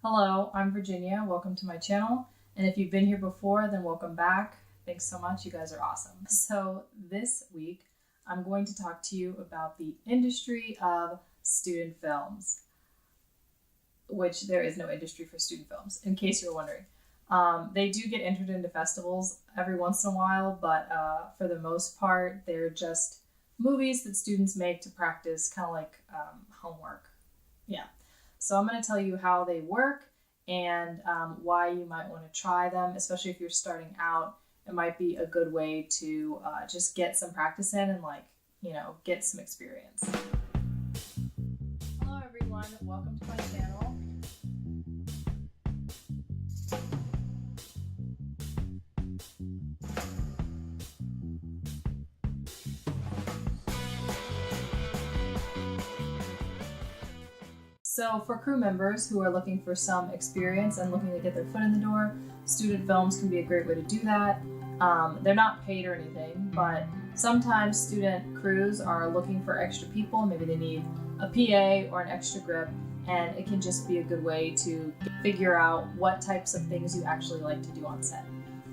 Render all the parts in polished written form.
Hello, I'm Virginia. Welcome to my channel. And if you've been here before, then welcome back. Thanks so much. You guys are awesome. So this week, I'm going to talk to you about the industry of student films, which there is no industry for student films, in case you're wondering. They do get entered into festivals every once in a while, but for the most part, they're just movies that students make to practice, kind of like homework. Yeah. So I'm going to tell you how they work and why you might want to try them, especially if you're starting out. It might be a good way to just get some practice in and get some experience. Hello everyone, welcome to my channel. So for crew members who are looking for some experience and looking to get their foot in the door, student films can be a great way to do that. They're not paid or anything, but sometimes student crews are looking for extra people. Maybe they need a PA or an extra grip, and it can just be a good way to figure out what types of things you actually like to do on set.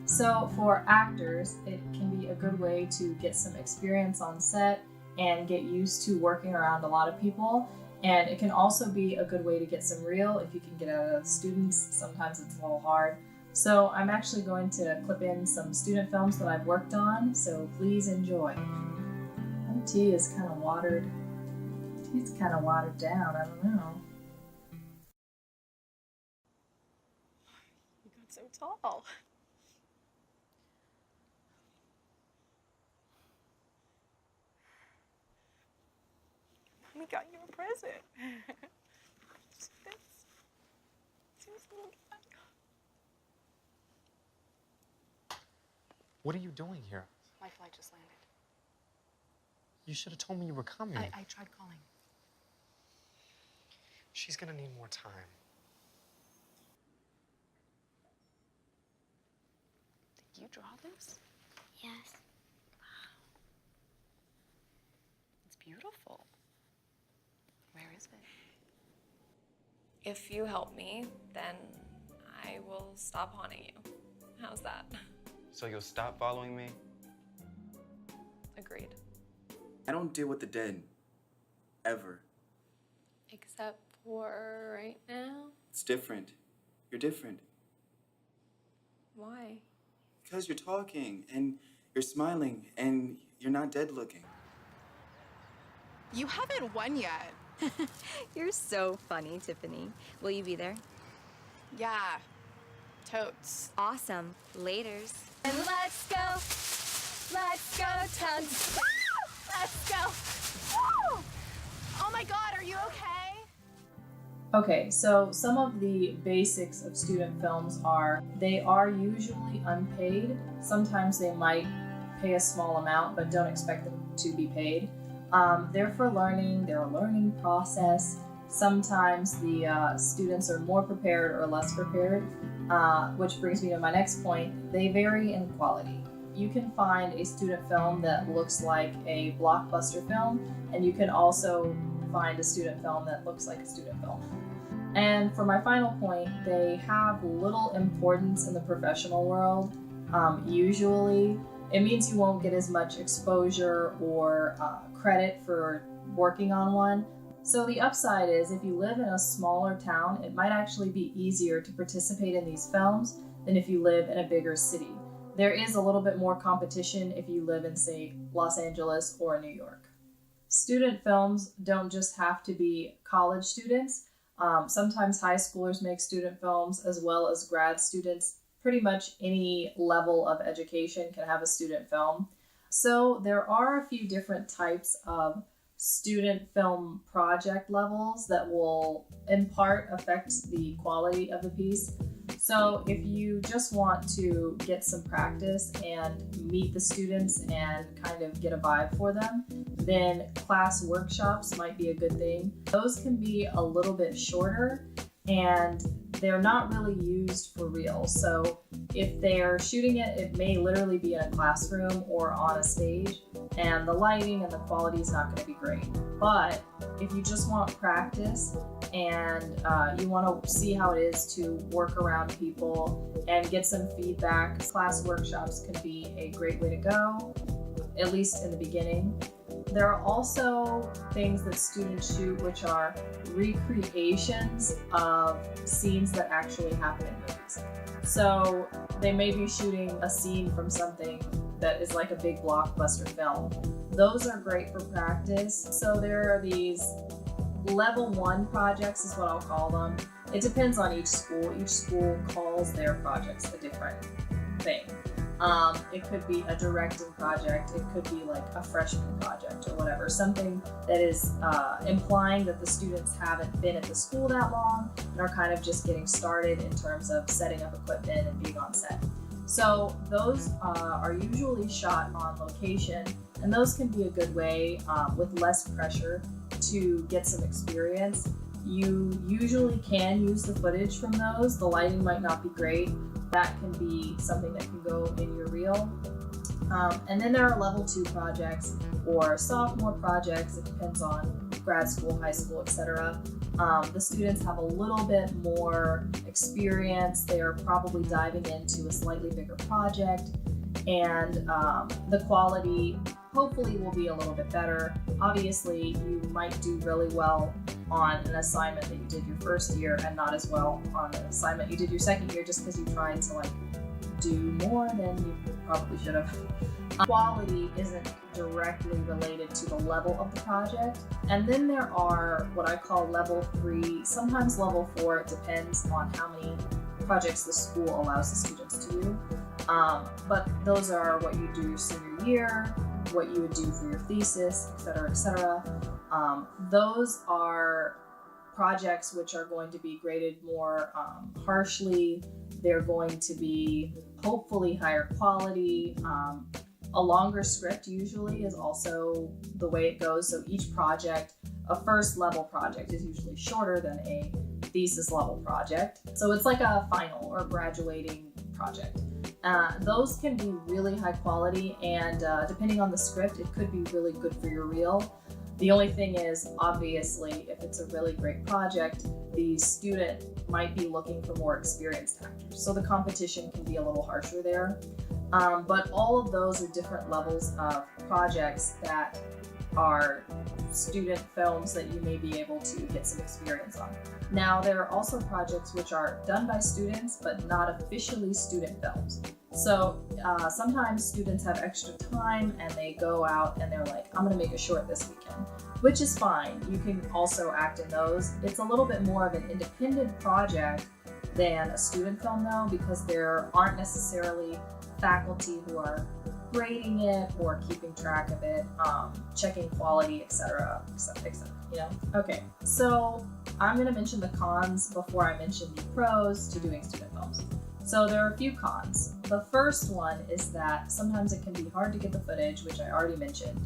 So for actors, it can be a good way to get some experience on set and get used to working around a lot of people. And it can also be a good way to get some reel if you can get out of students. Sometimes it's a little hard. So I'm actually going to clip in some student films that I've worked on, so please enjoy. My tea is kind of watered. Tea's kind of watered down, I don't know. You got so tall. We got you a present. See this? See this little guy? What are you doing here? My flight just landed. You should have told me you were coming. I tried calling. She's gonna need more time. Did you draw this? Yes. It's beautiful. Where is it? If you help me, then I will stop haunting you. How's that? So you'll stop following me? Agreed. I don't deal with the dead. Ever. Except for right now? It's different. You're different. Why? Because you're talking, and you're smiling, and you're not dead looking. You haven't won yet. You're so funny, Tiffany. Will you be there? Yeah. Totes. Awesome. Laters. And let's go, Tugs. Let's go. Woo! Oh my God, are you okay? Okay, so some of the basics of student films are, they are usually unpaid. Sometimes they might pay a small amount, but don't expect them to be paid. They're for learning, they're a learning process. Sometimes the students are more prepared or less prepared, which brings me to my next point. They vary in quality. You can find a student film that looks like a blockbuster film, and you can also find a student film that looks like a student film. And for my final point, they have little importance in the professional world. Usually, it means you won't get as much exposure or credit for working on one. So the upside is, if you live in a smaller town, it might actually be easier to participate in these films than if you live in a bigger city. There is a little bit more competition if you live in, say, Los Angeles or New York. Student films don't just have to be college students. Sometimes high schoolers make student films, as well as grad students. Pretty much any level of education can have a student film. So there are a few different types of student film project levels that will in part affect the quality of the piece. So if you just want to get some practice and meet the students and kind of get a vibe for them, then class workshops might be a good thing. Those can be a little bit shorter and they're not really used for real. So if they're shooting it, it may literally be in a classroom or on a stage, and the lighting and the quality is not going to be great. But if you just want practice and you want to see how it is to work around people and get some feedback, class workshops can be a great way to go, at least in the beginning. There are also things that students shoot which are recreations of scenes that actually happen in movies. So they may be shooting a scene from something that is like a big blockbuster film. Those are great for practice. So there are these level 1 projects is what I'll call them. It depends on each school. Each school calls their projects a different thing. It could be a directing project, it could be like a freshman project or whatever, something that is implying that the students haven't been at the school that long and are kind of just getting started in terms of setting up equipment and being on set. So those are usually shot on location, and those can be a good way with less pressure to get some experience. You usually can use the footage from those. The lighting might not be great. That can be something that can go in your reel. And then there are level 2 projects or sophomore projects. It depends on grad school, high school, etc. The students have a little bit more experience. They are probably diving into a slightly bigger project, and the quality hopefully will be a little bit better. Obviously, you might do really well on an assignment that you did your first year and not as well on an assignment you did your second year just because you tried to do more than you probably should have. Quality isn't directly related to the level of the project. And then there are what I call level 3, sometimes level 4, it depends on how many projects the school allows the students to do. But those are what you do your senior year, what you would do for your thesis, etc., etc. Those are projects which are going to be graded more harshly. They're going to be hopefully higher quality. A longer script usually is also the way it goes. So each project, a first level project, is usually shorter than a thesis level project. So it's like a final or graduating project. Those can be really high quality, and depending on the script, it could be really good for your reel. The only thing is, obviously, if it's a really great project, the student might be looking for more experienced actors. So the competition can be a little harsher there. But all of those are different levels of projects that are student films that you may be able to get some experience on. Now, there are also projects which are done by students, but not officially student films. So sometimes students have extra time and they go out and they're like, I'm gonna make a short this weekend, which is fine. You can also act in those. It's a little bit more of an independent project than a student film though, because there aren't necessarily faculty who are grading it or keeping track of it, checking quality, etc., you know? Okay, so I'm gonna mention the cons before I mention the pros to doing student films. So there are a few cons. The first one is that sometimes it can be hard to get the footage, which I already mentioned.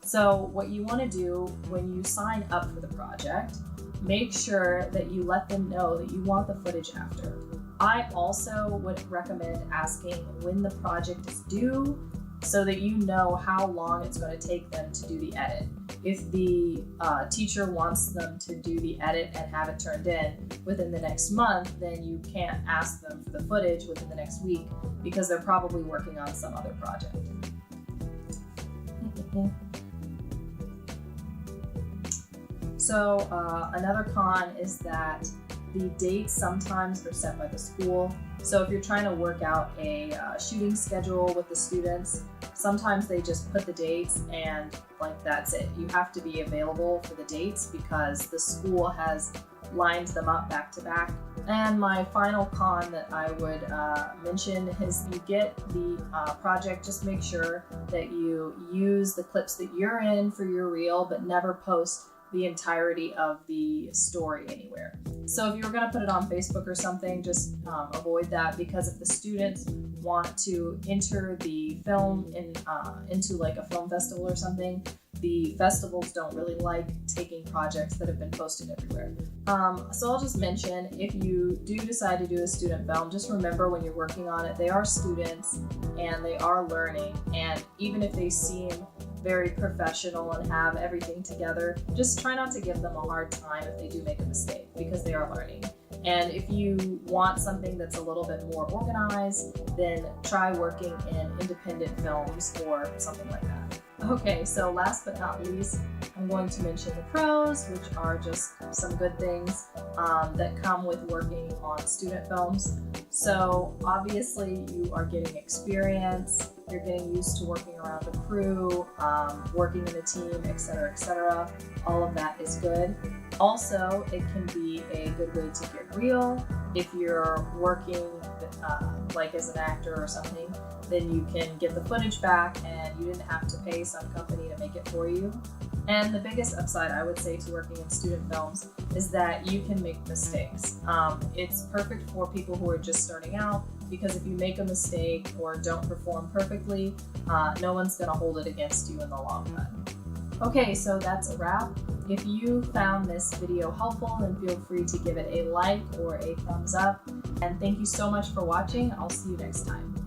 So what you want to do when you sign up for the project, make sure that you let them know that you want the footage after. I also would recommend asking when the project is due so that you know how long it's going to take them to do the edit. If the teacher wants them to do the edit and have it turned in within the next month, then you can't ask them for the footage within the next week because they're probably working on some other project. So another con is that the dates sometimes are set by the school. So if you're trying to work out a shooting schedule with the students, sometimes they just put the dates and that's it. You have to be available for the dates because the school has lined them up back to back. And my final con that I would mention is you get the project, just make sure that you use the clips that you're in for your reel, but never post the entirety of the story anywhere. So if you were going to put it on Facebook or something, just avoid that, because if the students want to enter the film into like a film festival or something, the festivals don't really like taking projects that have been posted everywhere. So I'll just mention, if you do decide to do a student film, just remember when you're working on it, they are students and they are learning, and even if they seem very professional and have everything together, just try not to give them a hard time if they do make a mistake, because they are learning. And if you want something that's a little bit more organized, then try working in independent films or something like that. Okay, so last but not least, I'm going to mention the pros, which are just some good things that come with working on student films. So obviously you are getting experience, you're getting used to working around a crew, working in a team, etc., etc. All of that is good. Also, it can be a good way to get real. If you're working like as an actor or something, then you can get the footage back and you didn't have to pay some company to make it for you. And the biggest upside, I would say, to working in student films is that you can make mistakes. It's perfect for people who are just starting out, because if you make a mistake or don't perform perfectly, no one's going to hold it against you in the long run. Okay, so that's a wrap. If you found this video helpful, then feel free to give it a like or a thumbs up. And thank you so much for watching. I'll see you next time.